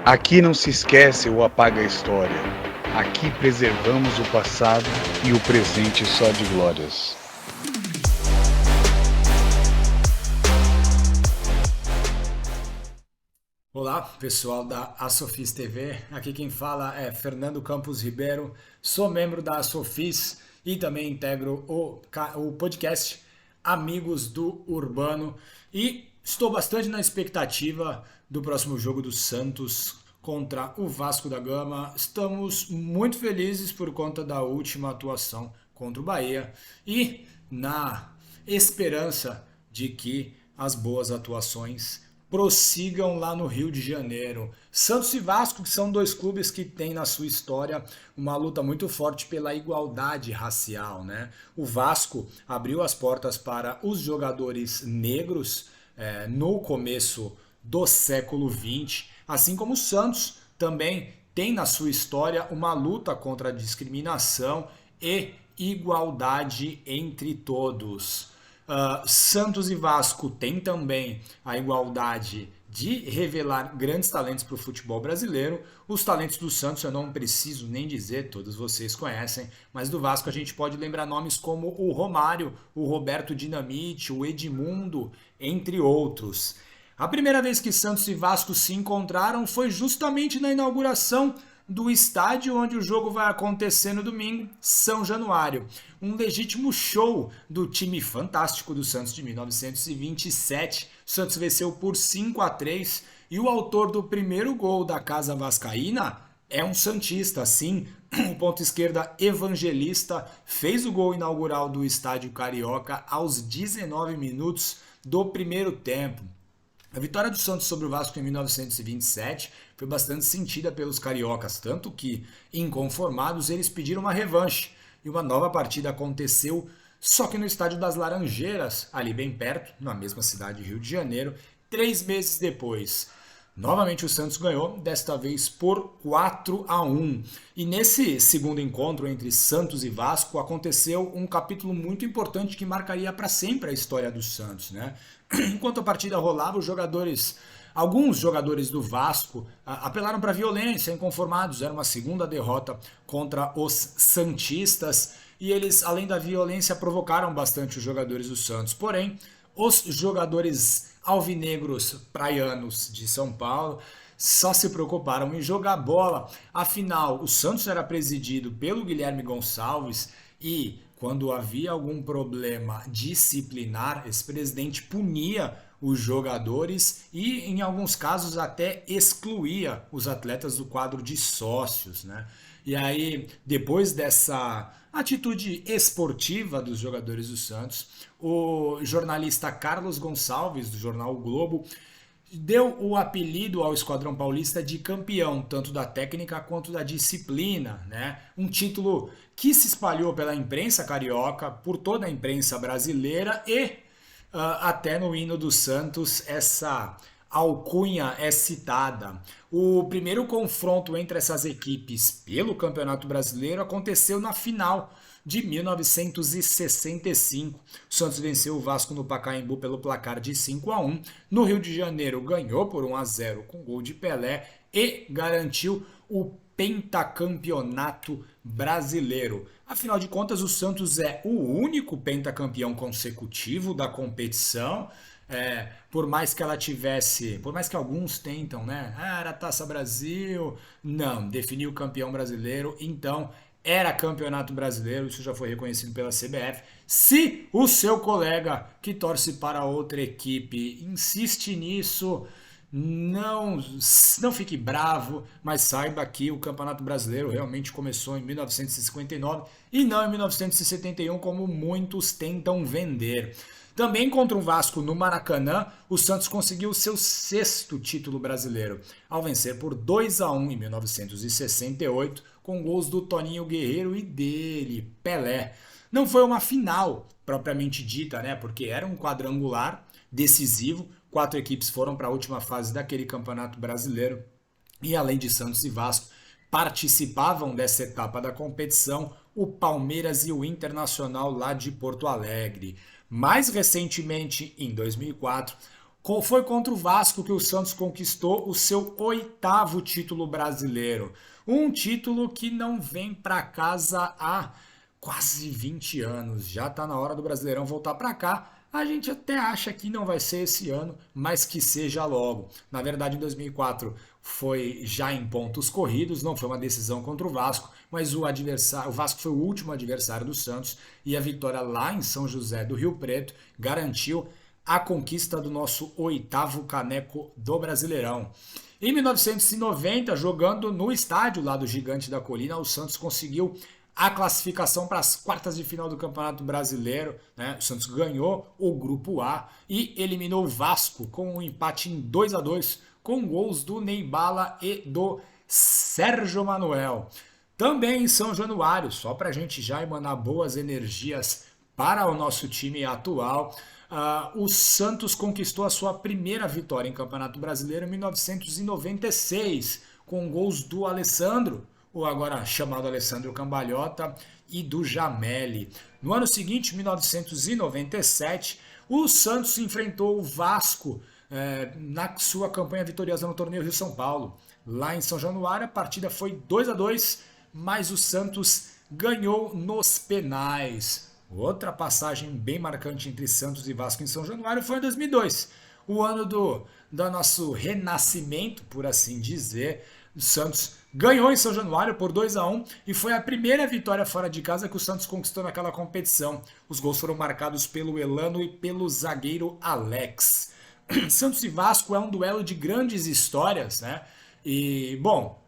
Aqui não se esquece ou apaga a história. Aqui preservamos o passado e o presente só de glórias. Olá, pessoal da Asofis TV. Aqui quem fala é Fernando Campos Ribeiro. Sou membro da Asofis e também integro o podcast Amigos do Urbano. E estou bastante na expectativa do próximo jogo do Santos contra o Vasco da Gama. Estamos muito felizes por conta da última atuação contra o Bahia e na esperança de que as boas atuações prossigam lá no Rio de Janeiro. Santos e Vasco, que são dois clubes que têm na sua história uma luta muito forte pela igualdade racial, né? O Vasco abriu as portas para os jogadores negros no começo do século XX, assim como o Santos também tem na sua história uma luta contra a discriminação e igualdade entre todos. Santos e Vasco têm também a igualdade de revelar grandes talentos para o futebol brasileiro. Os talentos do Santos eu não preciso nem dizer, todos vocês conhecem, mas do Vasco a gente pode lembrar nomes como o Romário, o Roberto Dinamite, o Edmundo, entre outros. A primeira vez que Santos e Vasco se encontraram foi justamente na inauguração do estádio onde o jogo vai acontecer no domingo, São Januário. Um legítimo show do time fantástico do Santos de 1927. O Santos venceu por 5-3 e o autor do primeiro gol da Casa Vascaína é um santista, sim. O ponta esquerda Evangelista fez o gol inaugural do Estádio Carioca aos 19 minutos do primeiro tempo. A vitória do Santos sobre o Vasco em 1927 foi bastante sentida pelos cariocas, tanto que, inconformados, eles pediram uma revanche e uma nova partida aconteceu, só que no Estádio das Laranjeiras, ali bem perto, na mesma cidade de Rio de Janeiro, 3 meses depois. Novamente o Santos ganhou, desta vez por 4-1. E nesse segundo encontro entre Santos e Vasco aconteceu um capítulo muito importante que marcaria para sempre a história do Santos, né? Enquanto a partida rolava, alguns jogadores do Vasco apelaram para a violência, inconformados, era uma segunda derrota contra os santistas e eles, além da violência, provocaram bastante os jogadores do Santos. Porém, os jogadores alvinegros praianos de São Paulo só se preocuparam em jogar bola. Afinal, o Santos era presidido pelo Guilherme Gonçalves e quando havia algum problema disciplinar, esse presidente punia os jogadores e, em alguns casos, até excluía os atletas do quadro de sócios, né? E aí, depois dessa atitude esportiva dos jogadores do Santos, o jornalista Carlos Gonçalves, do jornal o Globo, deu o apelido ao Esquadrão Paulista de campeão, tanto da técnica quanto da disciplina, né? Um título que se espalhou pela imprensa carioca, por toda a imprensa brasileira e até no hino do Santos essa alcunha é citada. O primeiro confronto entre essas equipes pelo Campeonato Brasileiro aconteceu na final de 1965. O Santos venceu o Vasco no Pacaembu pelo placar de 5-1. No Rio de Janeiro ganhou por 1-0 com gol de Pelé e garantiu o pentacampeonato brasileiro. Afinal de contas, o Santos é o único pentacampeão consecutivo da competição. Por mais que ela tivesse, por mais que alguns tentam, né? Era a Taça Brasil, não, definiu o campeão brasileiro, então era campeonato brasileiro, isso já foi reconhecido pela CBF. Se o seu colega que torce para outra equipe insiste nisso, não fique bravo, mas saiba que o Campeonato Brasileiro realmente começou em 1959 e não em 1971, como muitos tentam vender. Também contra o Vasco no Maracanã, o Santos conseguiu seu sexto título brasileiro, ao vencer por 2-1 em 1968, com gols do Toninho Guerreiro e dele, Pelé. Não foi uma final propriamente dita, né? Porque era um quadrangular decisivo. 4 equipes foram para a última fase daquele Campeonato Brasileiro. E além de Santos e Vasco, participavam dessa etapa da competição o Palmeiras e o Internacional lá de Porto Alegre. Mais recentemente, em 2004, Foi contra o Vasco que o Santos conquistou o seu 8º título brasileiro. Um título que não vem para casa há quase 20 anos. Já está na hora do Brasileirão voltar para cá. A gente até acha que não vai ser esse ano, mas que seja logo. Na verdade, em 2004 foi já em pontos corridos, não foi uma decisão contra o Vasco, mas o Vasco foi o último adversário do Santos e a vitória lá em São José do Rio Preto garantiu a conquista do nosso 8º caneco do Brasileirão. Em 1990, jogando no estádio lá do Gigante da Colina, o Santos conseguiu a classificação para as quartas de final do Campeonato Brasileiro, né? O Santos ganhou o Grupo A e eliminou o Vasco com um empate em 2-2, com gols do Neibala e do Sérgio Manuel. Também em São Januário, só para a gente já emanar boas energias para o nosso time atual, o Santos conquistou a sua primeira vitória em Campeonato Brasileiro em 1996, com gols do Alessandro, o agora chamado Alessandro Cambalhota, e do Jameli. No ano seguinte, 1997, o Santos enfrentou o Vasco na sua campanha vitoriosa no torneio Rio-São Paulo. Lá em São Januário, a partida foi 2-2, mas o Santos ganhou nos penais. Outra passagem bem marcante entre Santos e Vasco em São Januário foi em 2002, o ano do nosso renascimento, por assim dizer. O Santos ganhou em São Januário por 2-1 e foi a primeira vitória fora de casa que o Santos conquistou naquela competição. Os gols foram marcados pelo Elano e pelo zagueiro Alex. Santos e Vasco é um duelo de grandes histórias, né? E, bom,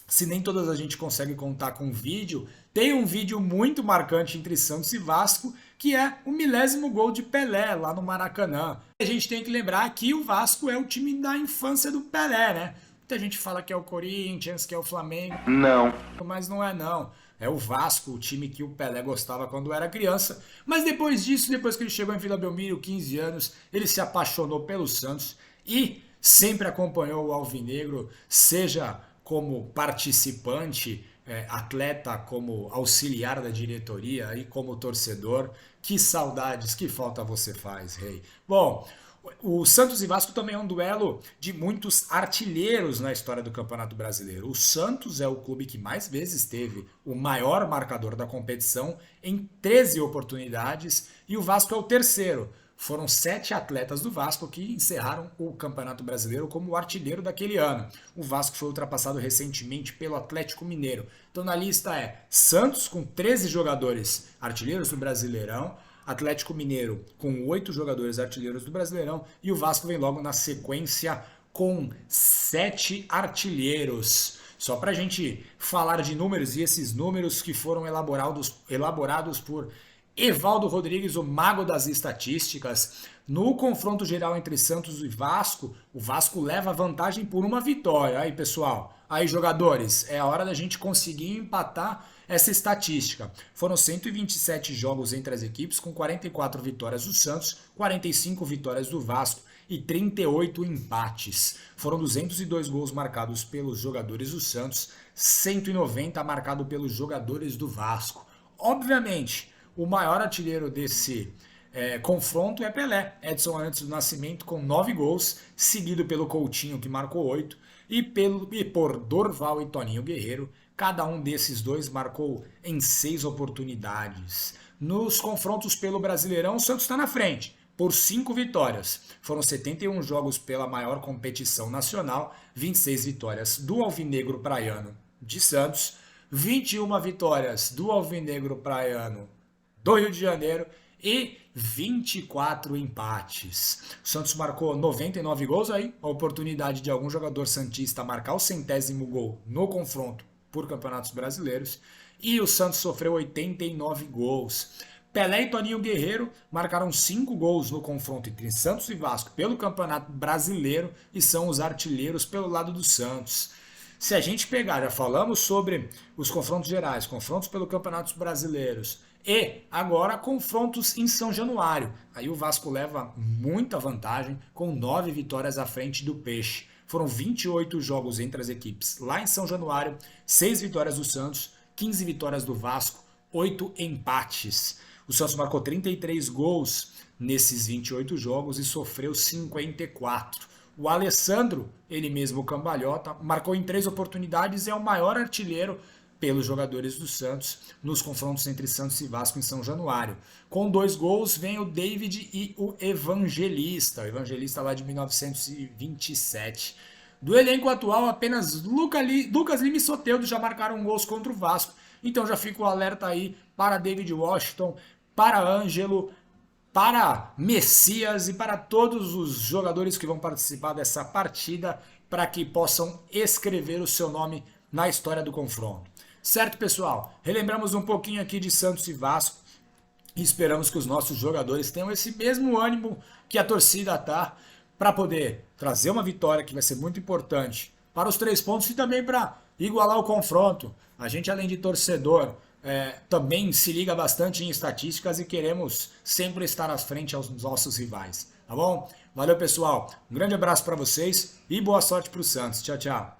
se nem todas a gente consegue contar com vídeo, tem um vídeo muito marcante entre Santos e Vasco, que é o 1000º gol de Pelé lá no Maracanã. A gente tem que lembrar que o Vasco é o time da infância do Pelé, né? Muita gente fala que é o Corinthians, que é o Flamengo. Não. Mas não é não. É o Vasco, o time que o Pelé gostava quando era criança. Mas depois disso, depois que ele chegou em Vila Belmiro, 15 anos, ele se apaixonou pelo Santos e sempre acompanhou o Alvinegro, seja como participante, atleta, como auxiliar da diretoria e como torcedor. Que saudades, que falta você faz, rei. Bom, o Santos e Vasco também é um duelo de muitos artilheiros na história do Campeonato Brasileiro. O Santos é o clube que mais vezes teve o maior marcador da competição, em 13 oportunidades, e o Vasco é o terceiro. Foram 7 atletas do Vasco que encerraram o Campeonato Brasileiro como artilheiro daquele ano. O Vasco foi ultrapassado recentemente pelo Atlético Mineiro. Então na lista é Santos com 13 jogadores artilheiros do Brasileirão, Atlético Mineiro com 8 jogadores artilheiros do Brasileirão e o Vasco vem logo na sequência com 7 artilheiros. Só para a gente falar de números, e esses números que foram elaborados por Evaldo Rodrigues, o mago das estatísticas. No confronto geral entre Santos e Vasco, o Vasco leva vantagem por uma vitória. Aí, pessoal, aí, jogadores, é a hora da gente conseguir empatar essa estatística. Foram 127 jogos entre as equipes, com 44 vitórias do Santos, 45 vitórias do Vasco e 38 empates. Foram 202 gols marcados pelos jogadores do Santos, 190 marcados pelos jogadores do Vasco. Obviamente, o maior artilheiro desse confronto é Pelé, Edson Arantes do Nascimento, com 9 gols, seguido pelo Coutinho, que marcou 8, e por Dorval e Toninho Guerreiro. Cada um desses dois marcou em 6 oportunidades. Nos confrontos pelo Brasileirão, o Santos está na frente, por 5 vitórias. Foram 71 jogos pela maior competição nacional, 26 vitórias do Alvinegro Praiano de Santos, 21 vitórias do Alvinegro Praiano do Rio de Janeiro e 24 empates. O Santos marcou 99 gols aí, a oportunidade de algum jogador santista marcar o 100º gol no confronto por campeonatos brasileiros, e o Santos sofreu 89 gols. Pelé e Toninho Guerreiro marcaram 5 gols no confronto entre Santos e Vasco pelo Campeonato Brasileiro e são os artilheiros pelo lado do Santos. Se a gente pegar, já falamos sobre os confrontos gerais, confrontos pelo Campeonatos Brasileiros, e agora confrontos em São Januário. Aí o Vasco leva muita vantagem, com 9 vitórias à frente do Peixe. Foram 28 jogos entre as equipes lá em São Januário, 6 vitórias do Santos, 15 vitórias do Vasco, 8 empates. O Santos marcou 33 gols nesses 28 jogos e sofreu 54. O Alessandro, ele mesmo cambalhota, marcou em 3 oportunidades e é o maior artilheiro pelos jogadores do Santos nos confrontos entre Santos e Vasco em São Januário. Com 2 gols vem o David e o Evangelista lá de 1927. Do elenco atual, apenas Lucas Lima e Soteldo já marcaram gols contra o Vasco. Então já fica o alerta aí para David Washington, para Ângelo, para Messias e para todos os jogadores que vão participar dessa partida para que possam escrever o seu nome na história do confronto. Certo, pessoal? Relembramos um pouquinho aqui de Santos e Vasco e esperamos que os nossos jogadores tenham esse mesmo ânimo que a torcida tá para poder trazer uma vitória que vai ser muito importante para os 3 pontos e também para igualar o confronto. A gente, além de torcedor, também se liga bastante em estatísticas e queremos sempre estar à frente aos nossos rivais, tá bom? Valeu, pessoal. Um grande abraço para vocês e boa sorte para o Santos. Tchau, tchau.